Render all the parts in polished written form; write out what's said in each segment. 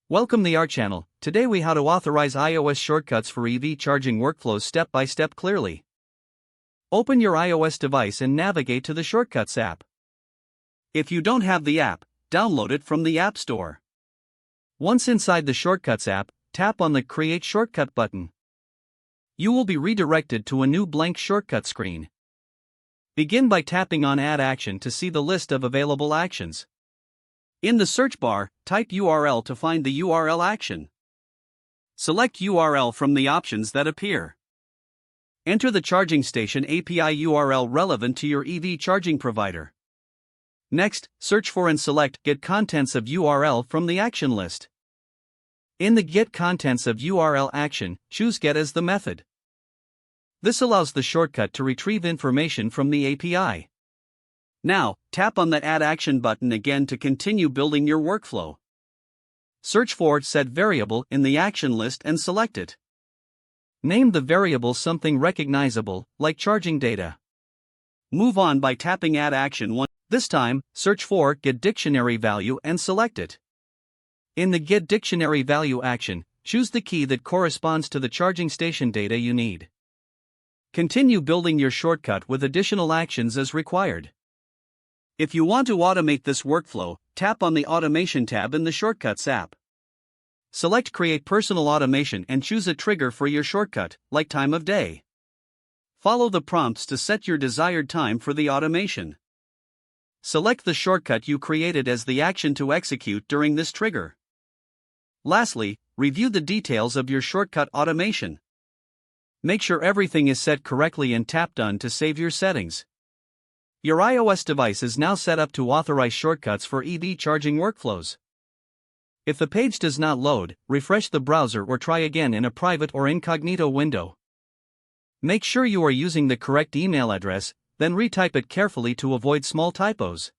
Welcome to our channel. Today we how to authorize iOS shortcuts for EV charging workflows step by step clearly. Open your iOS device and navigate to the Shortcuts app. If you don't have the app, download it from the App Store. Once inside the Shortcuts app, tap on the Create Shortcut button. You will be redirected to a new blank shortcut screen. Begin by tapping on Add Action to see the list of available actions. In the search bar, type URL to find the URL action. Select URL from the options that appear. Enter the charging station API URL relevant to your EV charging provider. Next, search for and select Get Contents of URL from the action list. In the Get Contents of URL action, choose Get as the method. This allows the shortcut to retrieve information from the API. Now, tap on the Add Action button again to continue building your workflow. Search for Set Variable in the action list and select it. Name the variable something recognizable, like charging data. Move on by tapping Add Action once. This time, search for Get Dictionary Value and select it. In the Get Dictionary Value action, choose the key that corresponds to the charging station data you need. Continue building your shortcut with additional actions as required. If you want to automate this workflow, tap on the Automation tab in the Shortcuts app. Select Create Personal Automation and choose a trigger for your shortcut, like time of day. Follow the prompts to set your desired time for the automation. Select the shortcut you created as the action to execute during this trigger. Lastly, review the details of your shortcut automation. Make sure everything is set correctly and tap Done to save your settings. Your iOS device is now set up to authorize shortcuts for EV charging workflows. If the page does not load, refresh the browser or try again in a private or incognito window. Make sure you are using the correct email address, then retype it carefully to avoid small typos.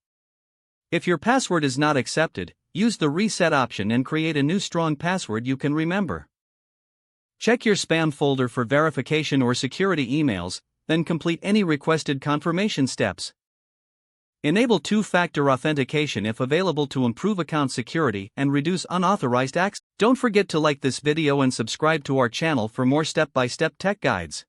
If your password is not accepted, use the Reset option and create a new strong password you can remember. Check your spam folder for verification or security emails, then complete any requested confirmation steps. Enable two-factor authentication if available to improve account security and reduce unauthorized access. Don't forget to like this video and subscribe to our channel for more step-by-step tech guides.